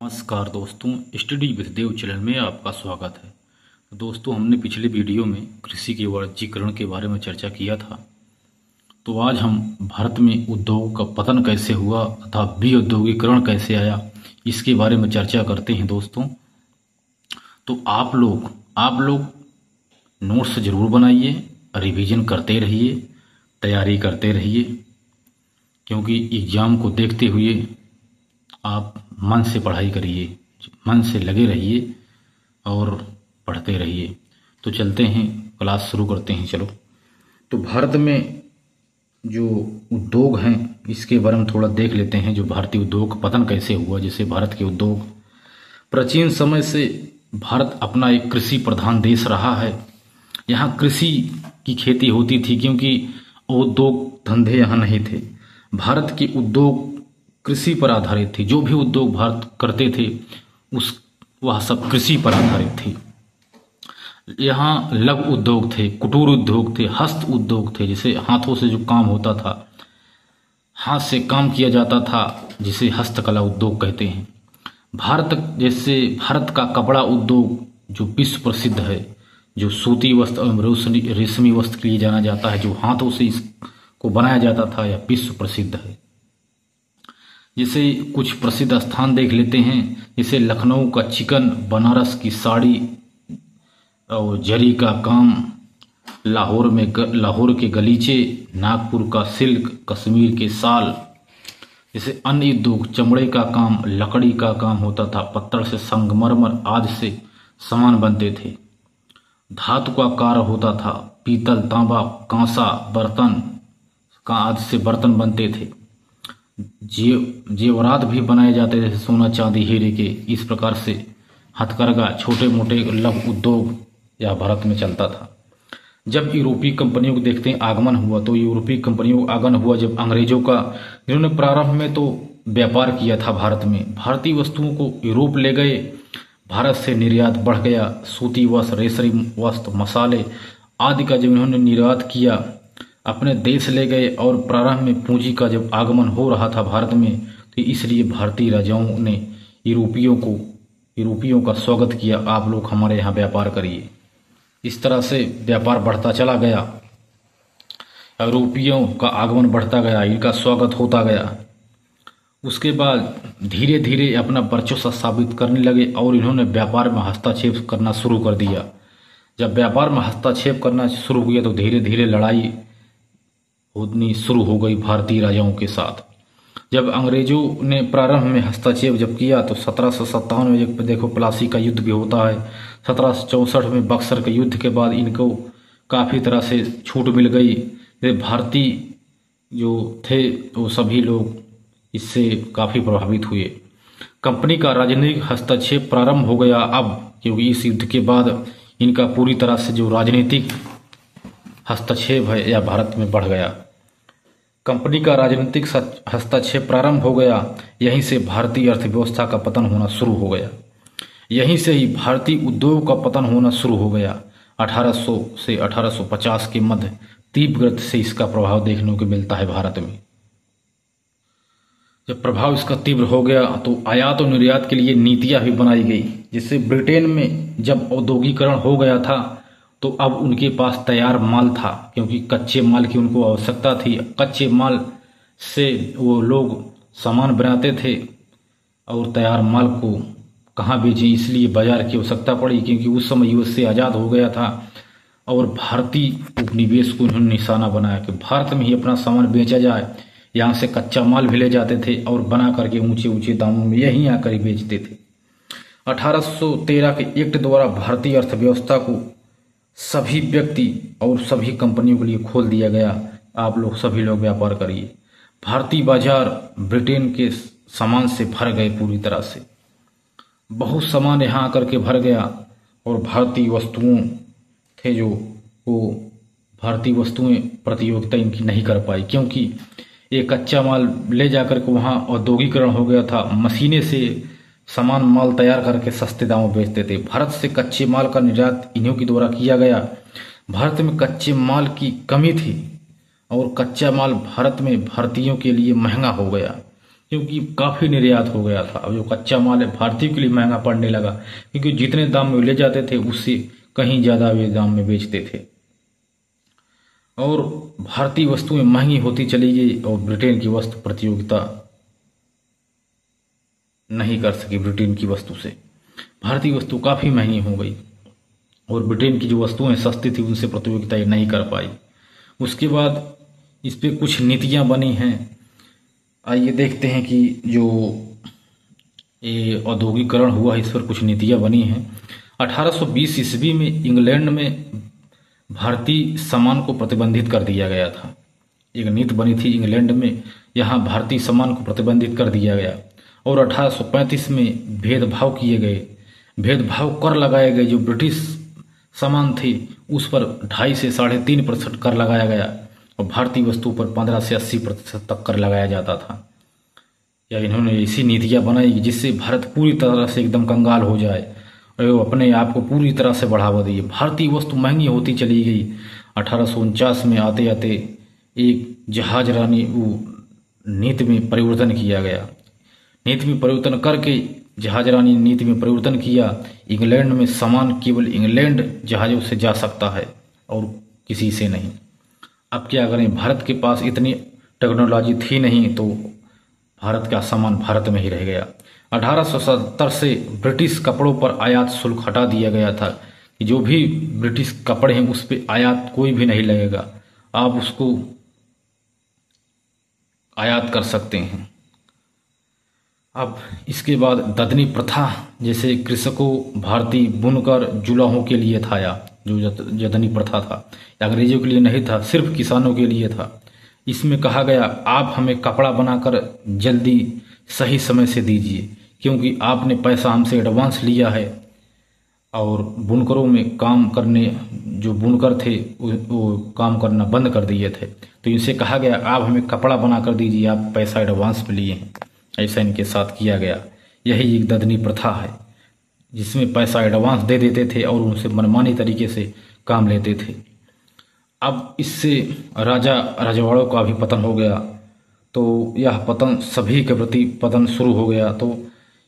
नमस्कार दोस्तों, study with Dev channel में आपका स्वागत है। दोस्तों, हमने पिछले वीडियो में कृषि के वाणिज्यीकरण के बारे में चर्चा किया था। तो आज हम भारत में उद्योग का पतन कैसे हुआ तथा विऔद्योगीकरण कैसे आया, इसके बारे में चर्चा करते हैं दोस्तों। तो आप लोग नोट्स जरूर बनाइए, रिवीजन करते रहिए, तैयारी करते रहिए, क्योंकि एग्जाम को देखते हुए आप मन से पढ़ाई करिए, मन से लगे रहिए और पढ़ते रहिए। तो चलते हैं, क्लास शुरू करते हैं। चलो, तो भारत में जो उद्योग हैं इसके बारे में थोड़ा देख लेते हैं। जो भारतीय उद्योग का पतन कैसे हुआ। जैसे भारत के उद्योग, प्राचीन समय से भारत अपना एक कृषि प्रधान देश रहा है। यहाँ कृषि की खेती होती थी, क्योंकि उद्योग धंधे यहाँ नहीं थे। भारत के उद्योग कृषि पर आधारित थे। जो भी उद्योग भारत करते थे वह सब कृषि पर आधारित थे। यहाँ लघु उद्योग थे, कुटीर उद्योग थे, हस्त उद्योग थे, जिसे हाथों से जो काम होता था, हाथ से काम किया जाता था, जिसे हस्तकला उद्योग कहते हैं। भारत का कपड़ा उद्योग जो विश्व प्रसिद्ध है, जो सूती वस्त्र एवं रेशमी वस्त्र के लिए जाना जाता है, जो हाथों से इसको बनाया जाता था, यह विश्व प्रसिद्ध है। जैसे कुछ प्रसिद्ध स्थान देख लेते हैं। जैसे लखनऊ का चिकन, बनारस की साड़ी और जरी का काम, लाहौर के गलीचे, नागपुर का सिल्क, कश्मीर के साल। जैसे अन्य उद्योग, चमड़े का काम, लकड़ी का काम होता था, पत्थर से संगमरमर आदि से सामान बनते थे। धातु का कार्य होता था, पीतल, तांबा, कांसा, बर्तन का आदि से बर्तन बनते थे। जेवरात भी बनाए जाते थे, सोना, चांदी, हीरे के। इस प्रकार से हथकरघा, छोटे मोटे लघु उद्योग या भारत में चलता था। जब यूरोपीय कंपनियों को देखते हैं आगमन हुआ, तो यूरोपीय कंपनियों का आगमन हुआ जब अंग्रेजों का, जिन्होंने प्रारंभ में तो व्यापार किया था भारत में। भारतीय वस्तुओं को यूरोप ले गए, भारत से निर्यात बढ़ गया। सूती वस्त्र, रेशमी वस्त्र, मसाले आदि का जब इन्होंने निर्यात किया, अपने देश ले गए। और प्रारंभ में पूंजी का जब आगमन हो रहा था भारत में, तो इसलिए भारतीय राजाओं ने यूरोपियों का स्वागत किया, आप लोग हमारे यहाँ व्यापार करिए। इस तरह से व्यापार बढ़ता चला गया, यूरोपियों का आगमन बढ़ता गया, इनका स्वागत होता गया। उसके बाद धीरे धीरे अपना वर्चस्व साबित करने लगे और इन्होंने व्यापार में हस्तक्षेप करना शुरू कर दिया। जब व्यापार में हस्तक्षेप करना शुरू किया, तो धीरे धीरे लड़ाई होनी शुरू हो गई भारतीय राजाओं के साथ। जब अंग्रेजों ने प्रारंभ में हस्तक्षेप जब किया, तो 1757 में देखो प्लासी का युद्ध भी होता है। 1764 में बक्सर के युद्ध के बाद इनको काफ़ी तरह से छूट मिल गई। भारतीय जो थे वो सभी लोग इससे काफ़ी प्रभावित हुए। कंपनी का राजनीतिक हस्तक्षेप प्रारंभ हो गया अब, क्योंकि इस युद्ध के बाद इनका पूरी तरह से जो राजनीतिक हस्तक्षेप है यह भारत में बढ़ गया। कंपनी का राजनीतिक हस्तक्षेप प्रारंभ हो गया। यहीं से भारतीय अर्थव्यवस्था का पतन होना शुरू हो गया। यहीं से ही भारतीय उद्योग का पतन होना शुरू हो गया। 1800 से 1850 के मध्य तीव्र गति से इसका प्रभाव देखने को मिलता है भारत में। जब प्रभाव इसका तीव्र हो गया, तो आयात और निर्यात के लिए नीतियां भी बनाई गई। जिससे ब्रिटेन में जब औद्योगिकरण हो गया था, तो अब उनके पास तैयार माल था, क्योंकि कच्चे माल की उनको आवश्यकता थी। कच्चे माल से वो लोग सामान बनाते थे और तैयार माल को कहाँ बेचें, इसलिए बाजार की आवश्यकता पड़ी। क्योंकि उस समय यूएसए आज़ाद हो गया था और भारतीय उपनिवेश को उन्होंने निशाना बनाया कि भारत में ही अपना सामान बेचा जाए। यहाँ से कच्चा माल भी ले जाते थे और बना करके ऊंचे ऊंचे दामों में यहीं आकर ही बेचते थे। 1813 के एक्ट द्वारा भारतीय अर्थव्यवस्था को सभी व्यक्ति और सभी कंपनियों के लिए खोल दिया गया। आप लोग सभी लोग व्यापार करिए। भारतीय बाजार ब्रिटेन के सामान से भर गए पूरी तरह से। बहुत सामान यहाँ आकर के भर गया और भारतीय वस्तुओं थे जो वो भारतीय वस्तुएं प्रतियोगिता इनकी नहीं कर पाई, क्योंकि एक कच्चा माल ले जाकर के वहाँ औद्योगिकरण हो गया था। मशीनें से सामान माल तैयार करके सस्ते दामों बेचते थे। भारत से कच्चे माल का निर्यात इन्हीं के द्वारा किया गया। भारत में कच्चे माल की कमी थी और कच्चा माल भारत में भारतीयों के लिए महंगा हो गया। क्योंकि काफ़ी निर्यात हो गया था। अब जो कच्चा माल है भारतीयों के लिए महंगा पड़ने लगा, क्योंकि जितने दाम में ले जाते थे उससे कहीं ज़्यादा वे दाम में बेचते थे, और भारतीय वस्तुएं महंगी होती चली गई और ब्रिटेन की वस्तु प्रतियोगिता नहीं कर सकी। ब्रिटेन की वस्तु से भारतीय वस्तु काफ़ी महंगी हो गई और ब्रिटेन की जो वस्तुएं सस्ती थी उनसे प्रतियोगिता ये नहीं कर पाई। उसके बाद इस पे कुछ नीतियां बनी हैं। आइए देखते हैं कि जो ये औद्योगिकरण हुआ है इस पर कुछ नीतियां बनी हैं। 1820 ईस्वी में इंग्लैंड में भारतीय सामान को प्रतिबंधित कर दिया गया था। एक नीति बनी थी इंग्लैंड में, यहाँ भारतीय सामान को प्रतिबंधित कर दिया गया। और 1835 में भेदभाव किए गए, भेदभाव कर लगाए गए। जो ब्रिटिश सामान थे उस पर 2.5 से 3.5% कर लगाया गया और भारतीय वस्तु पर 15 से 80% तक कर लगाया जाता था। या इन्होंने ऐसी नीतियां बनाई जिससे भारत पूरी तरह से एकदम कंगाल हो जाए और अपने आप को पूरी तरह से बढ़ावा दिए। भारतीय वस्तु महंगी होती चली गई। 1849 में आते आते एक जहाज रानी नीति में परिवर्तन किया गया। नीति में परिवर्तन करके जहाज रानी नीति में परिवर्तन किया। इंग्लैंड में सामान केवल इंग्लैंड जहाजों से जा सकता है और किसी से नहीं। अब क्या करें, भारत के पास इतनी टेक्नोलॉजी थी नहीं, तो भारत का सामान भारत में ही रह गया। 1870 से ब्रिटिश कपड़ों पर आयात शुल्क हटा दिया गया था कि जो भी ब्रिटिश कपड़े हैं उस पर आयात कोई भी नहीं लगेगा, आप उसको आयात कर सकते हैं। अब इसके बाद ददनी प्रथा, जैसे कृषकों, भारतीय बुनकर, जुलाहों के लिए था, या जो ददनी प्रथा था अंग्रेजों के लिए नहीं था, सिर्फ किसानों के लिए था। इसमें कहा गया आप हमें कपड़ा बनाकर जल्दी सही समय से दीजिए, क्योंकि आपने पैसा हमसे एडवांस लिया है। और बुनकरों में काम करने, जो बुनकर थे वो काम करना बंद कर दिए थे, तो इनसे कहा गया आप हमें कपड़ा बनाकर दीजिए, आप पैसा एडवांस में लिए हैं। ऐसा इनके साथ किया गया। यही एक ददनी प्रथा है जिसमें पैसा एडवांस दे देते थे और उनसे मनमानी तरीके से काम लेते थे। अब इससे राजा रजवाड़ों का भी पतन हो गया, तो यह पतन सभी के प्रति पतन शुरू हो गया। तो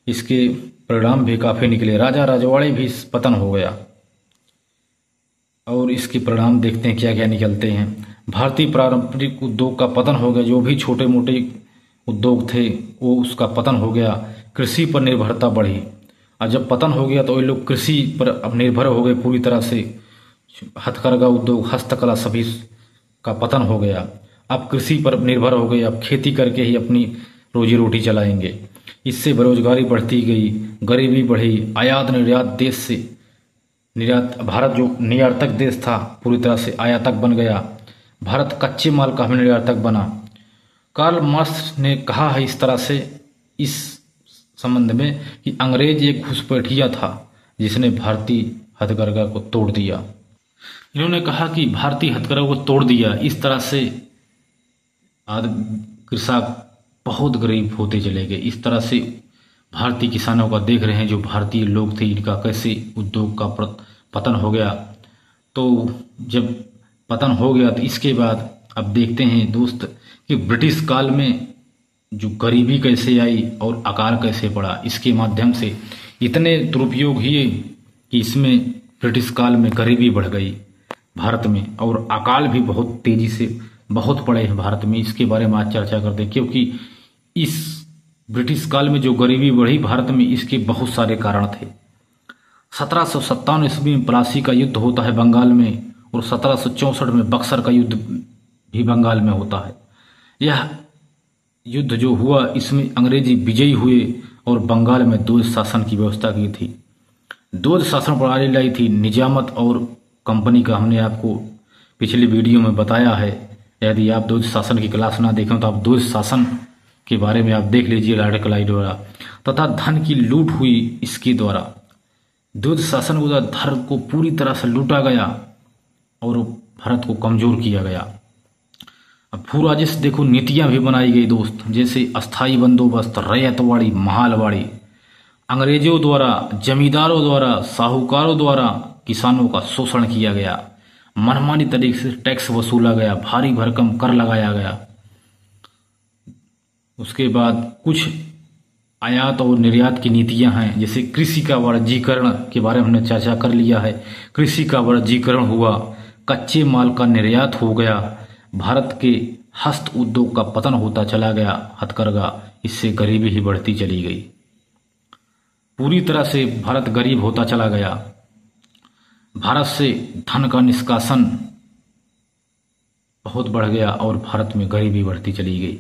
इसके परिणाम भी काफ़ी निकले, राजा रजवाड़े भी पतन हो गया। और इसके परिणाम देखते हैं क्या क्या निकलते हैं। भारतीय पारंपरिक उद्योग का पतन हो गया, जो भी छोटे मोटे उद्योग थे वो उसका पतन हो गया। कृषि पर निर्भरता बढ़ी, और जब पतन हो गया तो ये लोग कृषि पर अब निर्भर हो गए पूरी तरह से। हथकरघा उद्योग, हस्तकला सभी का पतन हो गया। अब कृषि पर निर्भर हो गए, अब खेती करके ही अपनी रोजी रोटी चलाएंगे। इससे बेरोजगारी बढ़ती गई, गरीबी बढ़ी, आयात निर्यात देश से निर्यात, भारत जो निर्यातक देश था पूरी तरह से आयातक बन गया। भारत कच्चे माल का निर्यातक बना। कार्ल मार्क्स ने कहा है इस तरह से इस संबंध में कि अंग्रेज एक घुसपैठिया था जिसने भारतीय हथकरघा को तोड़ दिया। इन्होंने कहा कि भारतीय हथकरघा को तोड़ दिया। इस तरह से कृषक बहुत गरीब होते चले गए। इस तरह से भारतीय किसानों का देख रहे हैं, जो भारतीय लोग थे इनका कैसे उद्योग का पतन हो गया। तो जब पतन हो गया तो इसके बाद अब देखते हैं दोस्त कि ब्रिटिश काल में जो गरीबी कैसे आई और आकार कैसे बढ़ा। इसके माध्यम से इतने दुरुपयोग हुए कि इसमें ब्रिटिश काल में गरीबी बढ़ गई भारत में, और अकाल भी बहुत तेजी से बहुत पड़े हैं भारत में। इसके बारे में आज चर्चा करते हैं, क्योंकि इस ब्रिटिश काल में जो गरीबी बढ़ी भारत में, इसके बहुत सारे कारण थे। 1757 ईस्वी में प्लासी का युद्ध होता है बंगाल में, और 1764 में बक्सर का युद्ध भी बंगाल में होता है। यह युद्ध जो हुआ इसमें अंग्रेजी विजयी हुए और बंगाल में द्वैध शासन की व्यवस्था की थी। द्वैध शासन प्रणाली लाई थी, निजामत और कंपनी का हमने आपको पिछली वीडियो में बताया है। यदि आप द्वैध शासन की क्लास ना देखें तो आप द्वैध शासन के बारे में आप देख लीजिए लॉर्ड क्लाइव द्वारा। तथा धन की लूट हुई इसके द्वारा। द्वैध शासन द्वारा धन को पूरी तरह से लूटा गया और भारत को कमजोर किया गया। अब भू राजस्व देखो नीतियां भी बनाई गई दोस्त, जैसे अस्थाई बंदोबस्त, रैयतवाड़ी, महालवाड़ी। अंग्रेजों द्वारा, जमींदारों द्वारा, साहूकारों द्वारा किसानों का शोषण किया गया। मनमानी तरीके से टैक्स वसूला गया, भारी भरकम कर लगाया गया। उसके बाद कुछ आयात और निर्यात की नीतियां हैं, जैसे कृषि का वाणिज्यीकरण के बारे में हमने चर्चा कर लिया है। कृषि का वाणिज्यीकरण हुआ, कच्चे माल का निर्यात हो गया, भारत के हस्त उद्योग का पतन होता चला गया, हथकरघा, इससे गरीबी ही बढ़ती चली गई। पूरी तरह से भारत गरीब होता चला गया। भारत से धन का निष्कासन बहुत बढ़ गया और भारत में गरीबी बढ़ती चली गई।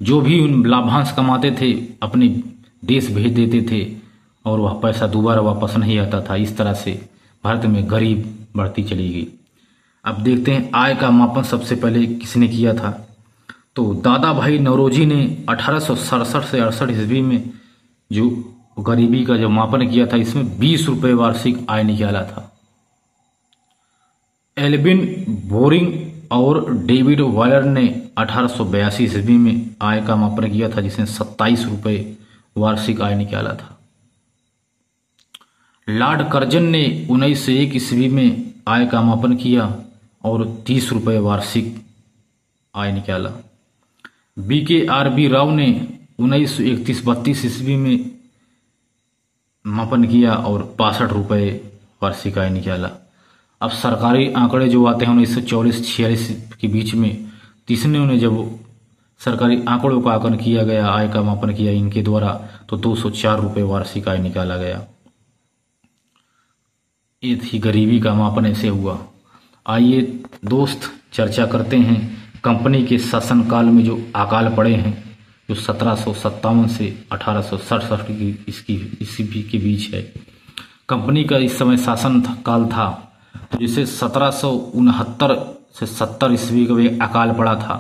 जो भी उन लाभांश कमाते थे अपने देश भेज देते थे और वह पैसा दोबारा वापस नहीं आता था। इस तरह से भारत में गरीब बढ़ती चली गई। अब देखते हैं आय का मापन सबसे पहले किसने किया था। तो दादा भाई नौरोजी ने 1867 से 68 ईस्वी में जो गरीबी का जो मापन किया था, इसमें 20 रुपये वार्षिक आय निकाला था। एल्विन बोरिंग और डेविड वायलर ने 1882 ईस्वी में आय का मापन किया था, जिसने 27 रुपये वार्षिक आय निकाला था। लॉर्ड कर्जन ने 1901 ईस्वी में आय का मापन किया और 30 रुपये वार्षिक आय निकाला। BKRB राव ने 1931-32 ईस्वी में मापन किया और 62 रुपये वार्षिक आय निकाला। अब सरकारी आंकड़े जो आते हैं 1944-46 के बीच में, तीसरे ने जब सरकारी आंकड़ों का आकलन किया गया, आय का मापन किया इनके द्वारा, तो 204 रुपये वार्षिक आय निकाला गया। ये थी गरीबी का मापन, ऐसे हुआ। आइए दोस्त चर्चा करते हैं कंपनी के शासनकाल में जो अकाल पड़े हैं, जो 1757 से 1867 की ईस्वी के बीच है। कंपनी का इस समय शासन काल था, तो जैसे 1769 से 70 ईस्वी का भी अकाल पड़ा था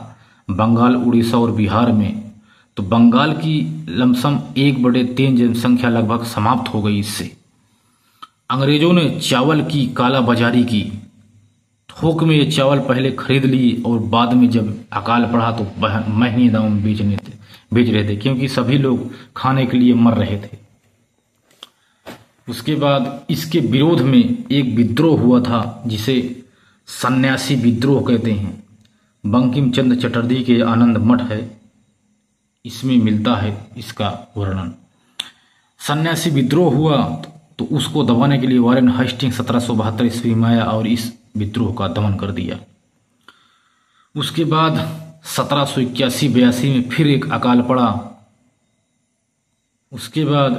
बंगाल, उड़ीसा और बिहार में। तो बंगाल की लमसम 1/3 जनसंख्या लगभग समाप्त हो गई। इससे अंग्रेजों ने चावल की काला बाजारी की, थोक में ये चावल पहले खरीद लिए और बाद में जब अकाल पड़ा तो महंगे दाम में बेच रहे थे, क्योंकि सभी लोग खाने के लिए मर रहे थे। उसके बाद इसके विरोध में एक विद्रोह हुआ था, जिसे सन्यासी विद्रोह कहते हैं। बंकिम चंद्र चटर्जी के आनंद मठ है, इसमें मिलता है इसका वर्णन। सन्यासी विद्रोह हुआ तो उसको दबाने के लिए वारेन हेस्टिंग 1772 ईस्वी में आया और इस विद्रोह का दमन कर दिया। उसके बाद 1781-82 में फिर एक अकाल पड़ा। उसके बाद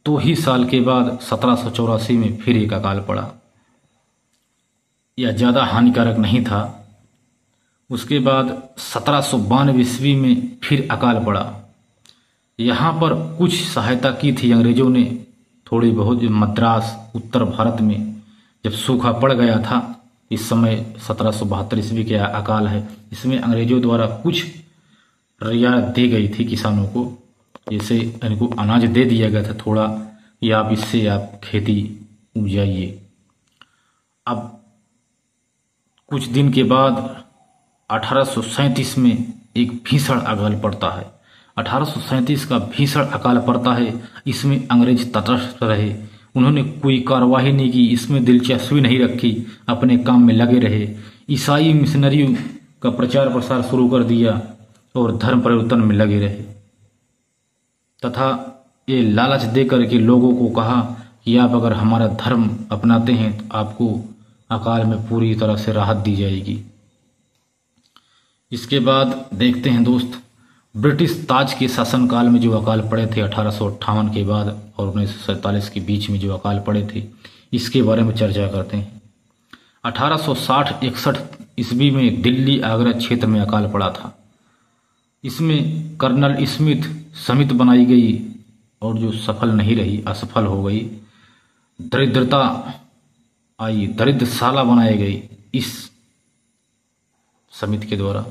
2 ही साल के बाद 1784 में फिर एक अकाल पड़ा। यह ज़्यादा हानिकारक नहीं था। उसके बाद 1792 ईस्वी में फिर अकाल पड़ा। यहाँ पर कुछ सहायता की थी अंग्रेजों ने, थोड़ी बहुत। मद्रास उत्तर भारत में जब सूखा पड़ गया था, इस समय 1772 ईस्वी के अकाल है, इसमें अंग्रेजों द्वारा कुछ रियायत दी गई थी किसानों को। जैसे इनको अनाज दे दिया गया था थोड़ा, या आप इससे आप खेती उपजाइए। अब कुछ दिन के बाद 1837 में एक भीषण अकाल पड़ता है। 1837 का भीषण अकाल पड़ता है। इसमें अंग्रेज तटस्थ रहे, उन्होंने कोई कार्रवाई नहीं की, इसमें दिलचस्पी नहीं रखी, अपने काम में लगे रहे। ईसाई मिशनरियों का प्रचार प्रसार शुरू कर दिया और धर्म परिवर्तन में लगे रहे, तथा ये लालच देकर के लोगों को कहा कि आप अगर हमारा धर्म अपनाते हैं तो आपको अकाल में पूरी तरह से राहत दी जाएगी। इसके बाद देखते हैं दोस्त, ब्रिटिश ताज के शासनकाल में जो अकाल पड़े थे 1858 के बाद और 1947 के बीच में जो अकाल पड़े थे, इसके बारे में चर्चा करते हैं। 1860-61 ईस्वी में दिल्ली आगरा क्षेत्र में अकाल पड़ा था। इसमें कर्नल स्मिथ समिति बनाई गई और जो सफल नहीं रही, असफल हो गई। दरिद्रता आई, दरिद्रशाला बनाई गई इस समिति के द्वारा।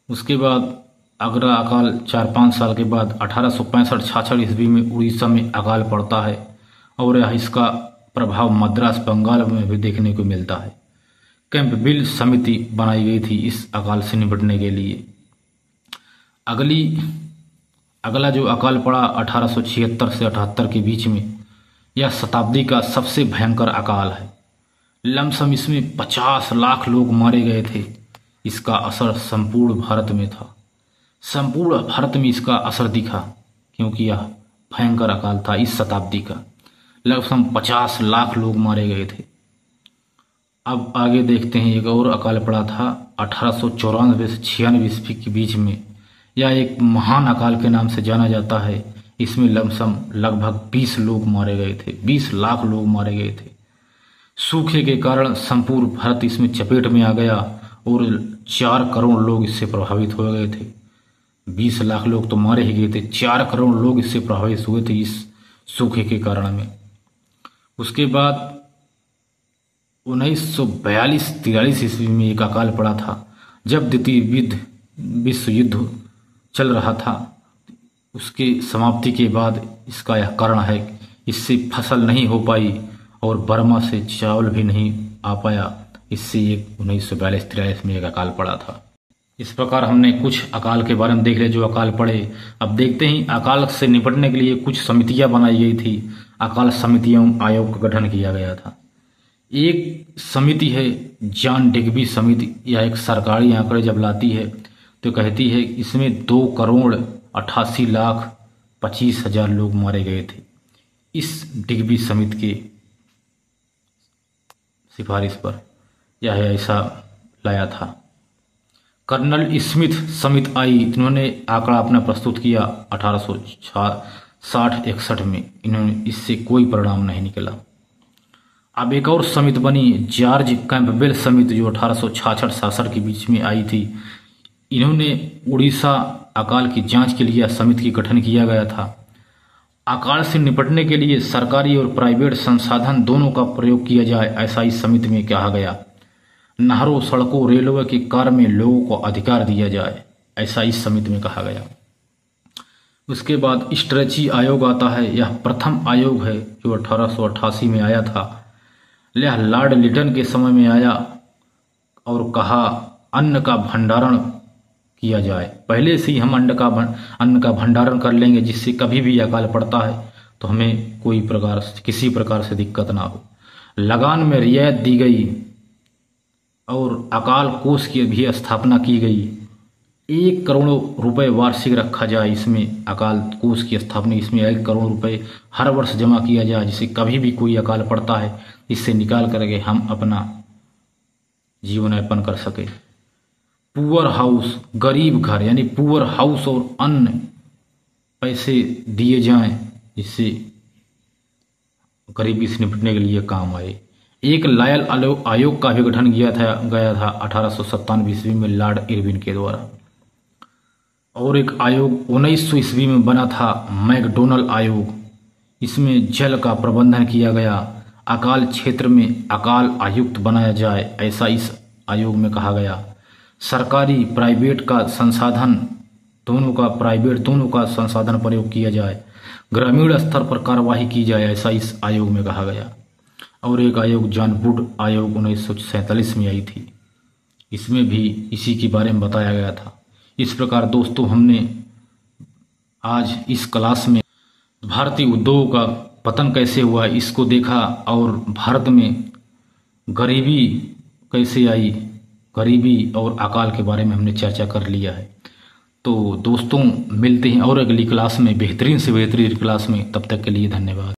उसके बाद आगरा अकाल 4-5 साल के बाद 1865-66 ईस्वी में उड़ीसा में अकाल पड़ता है और इसका प्रभाव मद्रास बंगाल में भी देखने को मिलता है। कैंपबेल समिति बनाई गई थी इस अकाल से निपटने के लिए। अगला जो अकाल पड़ा 1876 से 78 के बीच में, यह शताब्दी का सबसे भयंकर अकाल है। लमसम इसमें 50 लाख लोग मारे गए थे। इसका असर संपूर्ण भारत में था। संपूर्ण भारत में इसका असर दिखा, क्योंकि यह भयंकर अकाल था इस शताब्दी का। लगभग 50 लाख लोग मारे गए थे। अब आगे देखते हैं, एक और अकाल पड़ा था 1894 से 96 ईस्वी के बीच में। यह एक महान अकाल के नाम से जाना जाता है। इसमें लगभग 20 लोग मारे गए थे, 20 लाख लोग मारे गए थे। सूखे के कारण संपूर्ण भारत इसमें चपेट में आ गया और 4 करोड़ लोग इससे प्रभावित हो गए थे। 20 लाख लोग तो मारे ही गए थे, 4 करोड़ लोग इससे प्रभावित हुए थे इस सूखे के कारण में। उसके बाद 1942-43 ईस्वी में एक अकाल पड़ा था, जब द्वितीय विश्व युद्ध चल रहा था। उसके समाप्ति के बाद इसका यह कारण है, इससे फसल नहीं हो पाई और बर्मा से चावल भी नहीं आ पाया। इससे एक 1942-43 में एक अकाल पड़ा था। इस प्रकार हमने कुछ अकाल के बारे में देख लिया जो अकाल पड़े। अब देखते हैं अकाल से निपटने के लिए कुछ समितियां बनाई गई थी। अकाल समितियों आयोग का गठन किया गया था। एक समिति है जॉन डिग्बी समिति। यह एक सरकारी आंकड़े जब लाती है तो कहती है इसमें 2,88,25,000 लोग मारे गए थे इस डिग्बी समिति के सिफारिश पर। यह ऐसा लाया था। कर्नल स्मिथ समिति आई, इन्होंने आंकड़ा अपना प्रस्तुत किया 1860-61 में। इन्होंने इससे कोई परिणाम नहीं निकला। अब एक और समिति बनी, जॉर्ज कैंपबेल समिति, जो 1866-66 के बीच में आई थी। इन्होंने उड़ीसा अकाल की जांच के लिए समिति की गठन किया गया था। अकाल से निपटने के लिए सरकारी और प्राइवेट संसाधन दोनों का प्रयोग किया जाए, ऐसा इस समिति में कहा गया। नहरों, सड़कों, रेलवे के कार्य में लोगों को अधिकार दिया जाए, ऐसा इस समिति में कहा गया। उसके बाद स्ट्रेची आयोग आता है। यह प्रथम आयोग है जो 1888 में आया था। यह लॉर्ड लिटन के समय में आया और कहा अन्न का भंडारण किया जाए। पहले से ही हम अन्न का भंडारण कर लेंगे, जिससे कभी भी अकाल पड़ता है तो हमें किसी प्रकार से दिक्कत ना हो। लगान में रियायत दी गई और अकाल कोष की भी स्थापना की गई। 1 करोड़ रुपए वार्षिक रखा जाए इसमें, अकाल कोष की स्थापना। इसमें 1 करोड़ रुपए हर वर्ष जमा किया जाए, जिससे कभी भी कोई अकाल पड़ता है इससे निकाल करके हम अपना जीवन यापन कर सके। पुअर हाउस, गरीब घर, यानी पुअर हाउस और अन्न पैसे दिए जाएं, जिससे गरीबी से निपटने के लिए काम आए। एक लायल आयोग का भी गठन गया था 1897 ईस्वी में लॉर्ड इरविन के द्वारा। और एक आयोग 1900 ईस्वी में बना था, मैकडोनल्ड आयोग। इसमें जल का प्रबंधन किया गया। अकाल क्षेत्र में अकाल आयुक्त बनाया जाए, ऐसा इस आयोग में कहा गया। सरकारी प्राइवेट का संसाधन दोनों का संसाधन प्रयोग किया जाए। ग्रामीण स्तर पर कार्यवाही की जाए, ऐसा इस आयोग में कहा गया। और एक आयोग जॉन वुड आयोग 1947 में आई थी। इसमें भी इसी के बारे में बताया गया था। इस प्रकार दोस्तों हमने आज इस क्लास में भारतीय उद्योग का पतन कैसे हुआ इसको देखा और भारत में गरीबी कैसे आई, गरीबी और अकाल के बारे में हमने चर्चा कर लिया है। तो दोस्तों मिलते हैं और अगली क्लास में, बेहतरीन से बेहतरीन क्लास में। तब तक के लिए धन्यवाद।